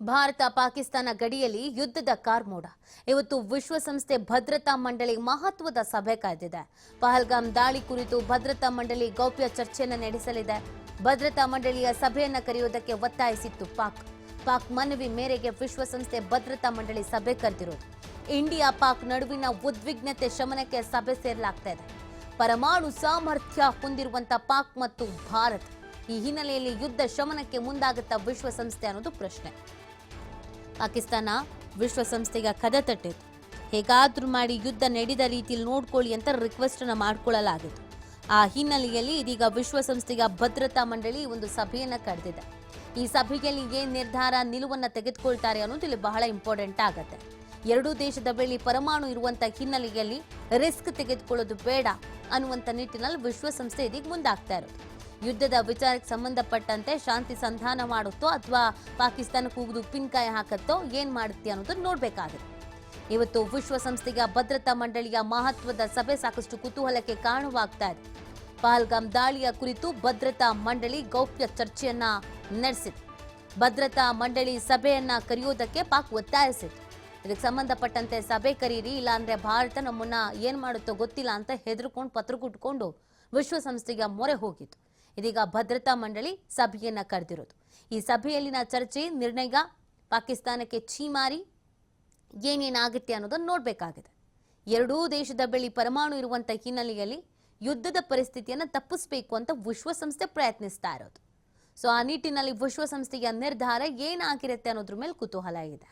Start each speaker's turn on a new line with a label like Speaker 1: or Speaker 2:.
Speaker 1: ಭಾರತ ಪಾಕಿಸ್ತಾನ ಗಡಿಯಲ್ಲಿ ಯುದ್ಧದ ಕಾರ್ಮೋಡ. ಇವತ್ತು ವಿಶ್ವಸಂಸ್ಥೆ ಭದ್ರತಾ ಮಂಡಳಿ ಮಹತ್ವದ ಸಭೆ ಕಾಯ್ದಿದೆ. ಪಹಲ್ಗಾಮ್ ದಾಳಿ ಕುರಿತು ಭದ್ರತಾ ಮಂಡಳಿ ಗೌಪ್ಯ ಚರ್ಚೆಯನ್ನು ನಡೆಸಲಿದೆ. ಭದ್ರತಾ ಮಂಡಳಿಯ ಸಭೆಯನ್ನು ಕರೆಯುವುದಕ್ಕೆ ಒತ್ತಾಯಿಸಿತ್ತು ಪಾಕ್ ಮನವಿ ಮೇರೆಗೆ ವಿಶ್ವಸಂಸ್ಥೆ ಭದ್ರತಾ ಮಂಡಳಿ ಸಭೆ ಕರೆದಿರೋದು. ಇಂಡಿಯಾ ಪಾಕ್ ನಡುವಿನ ಉದ್ವಿಗ್ನತೆ ಶಮನಕ್ಕೆ ಸಭೆ ಸೇರಲಾಗ್ತಾ ಇದೆ. ಪರಮಾಣು ಸಾಮರ್ಥ್ಯ ಹೊಂದಿರುವಂತಹ ಪಾಕ್ ಮತ್ತು ಭಾರತ ಈ ಹಿನ್ನೆಲೆಯಲ್ಲಿ ಯುದ್ಧ ಶಮನಕ್ಕೆ ಮುಂದಾಗುತ್ತಾ ವಿಶ್ವಸಂಸ್ಥೆ ಅನ್ನೋದು ಪ್ರಶ್ನೆ. ಪಾಕಿಸ್ತಾನ ವಿಶ್ವಸಂಸ್ಥೆಗೆ ಕದ ತಟ್ಟಿತ್ತು. ಹೇಗಾದ್ರೂ ಮಾಡಿ ಯುದ್ಧ ನಡೆದ ರೀತಿಯಲ್ಲಿ ನೋಡ್ಕೊಳ್ಳಿ ಅಂತ ರಿಕ್ವೆಸ್ಟ್ ಅನ್ನು ಮಾಡಿಕೊಳ್ಳಲಾಗಿತ್ತು. ಆ ಹಿನ್ನೆಲೆಯಲ್ಲಿ ಇದೀಗ ವಿಶ್ವಸಂಸ್ಥೆಯ ಭದ್ರತಾ ಮಂಡಳಿ ಒಂದು ಸಭೆಯನ್ನ ಕರೆದಿದೆ. ಈ ಸಭೆಯಲ್ಲಿ ಏನ್ ನಿರ್ಧಾರ ನಿಲುವನ್ನ ತೆಗೆದುಕೊಳ್ತಾರೆ ಅನ್ನೋದು ಇಲ್ಲಿ ಬಹಳ ಇಂಪಾರ್ಟೆಂಟ್ ಆಗುತ್ತೆ. ಎರಡೂ ದೇಶದ ಬಳಿ ಪರಮಾಣು ಇರುವಂತಹ ಹಿನ್ನೆಲೆಯಲ್ಲಿ ರಿಸ್ಕ್ ತೆಗೆದುಕೊಳ್ಳೋದು ಬೇಡ ಅನ್ನುವಂಥ ನಿಟ್ಟಿನಲ್ಲಿ ವಿಶ್ವಸಂಸ್ಥೆ ಇದೀಗ ಮುಂದಾಗ್ತಾ ಇರೋದು. ಯುದ್ಧದ ವಿಚಾರಕ್ಕೆ ಸಂಬಂಧಪಟ್ಟಂತೆ ಶಾಂತಿ ಸಂಧಾನ ಮಾಡುತ್ತೋ ಅಥವಾ ಪಾಕಿಸ್ತಾನ ಕೂಗುದು ಉಪ್ಪಿನಕಾಯಿ ಹಾಕತ್ತೋ ಏನ್ ಮಾಡುತ್ತೆ ಅನ್ನೋದು ನೋಡ್ಬೇಕಾಗುತ್ತೆ. ಇವತ್ತು ವಿಶ್ವಸಂಸ್ಥೆಯ ಭದ್ರತಾ ಮಂಡಳಿಯ ಮಹತ್ವದ ಸಭೆ ಸಾಕಷ್ಟು ಕುತೂಹಲಕ್ಕೆ ಕಾರಣವಾಗ್ತಾ ಇದೆ. ಪಹಲ್ಗಾಮ್ ದಾಳಿಯ ಕುರಿತು ಭದ್ರತಾ ಮಂಡಳಿ ಗೌಪ್ಯ ಚರ್ಚೆಯನ್ನ ನಡೆಸಿದೆ. ಭದ್ರತಾ ಮಂಡಳಿ ಸಭೆಯನ್ನ ಕರೆಯೋದಕ್ಕೆ ಪಾಕ್ ಒತ್ತಾಯಿಸಿತ್ತು. ಇದಕ್ಕೆ ಸಂಬಂಧಪಟ್ಟಂತೆ ಸಭೆ ಕರೀರಿ, ಇಲ್ಲಾಂದ್ರೆ ಭಾರತ ನಮ್ಮನ್ನ ಏನ್ ಮಾಡುತ್ತೋ ಗೊತ್ತಿಲ್ಲ ಅಂತ ಹೆದರ್ಕೊಂಡು ಪತ್ರ ಕೊಟ್ಕೊಂಡು ವಿಶ್ವಸಂಸ್ಥೆಗೆ ಮೊರೆ ಹೋಗಿತ್ತು. ಇದೀಗ ಭದ್ರತಾ ಮಂಡಳಿ ಸಭೆಯನ್ನ ಕರೆದಿರೋದು. ಈ ಸಭೆಯಲ್ಲಿನ ಚರ್ಚೆ ನಿರ್ಣಯ ಪಾಕಿಸ್ತಾನಕ್ಕೆ ಛೀಮಾರಿ ಏನೇನಾಗುತ್ತೆ ಅನ್ನೋದನ್ನು ನೋಡ್ಬೇಕಾಗಿದೆ. ಎರಡೂ ದೇಶದ ಬಳಿ ಪರಮಾಣು ಇರುವಂತಹ ಹಿನ್ನೆಲೆಯಲ್ಲಿ ಯುದ್ಧದ ಪರಿಸ್ಥಿತಿಯನ್ನು ತಪ್ಪಿಸಬೇಕು ಅಂತ ವಿಶ್ವಸಂಸ್ಥೆ ಪ್ರಯತ್ನಿಸ್ತಾ ಇರೋದು. ಸೊ ಆ ನಿಟ್ಟಿನಲ್ಲಿ ವಿಶ್ವಸಂಸ್ಥೆಯ ನಿರ್ಧಾರ ಏನಾಗಿರುತ್ತೆ ಅನ್ನೋದ್ರ ಮೇಲೆ ಕುತೂಹಲ ಇದೆ.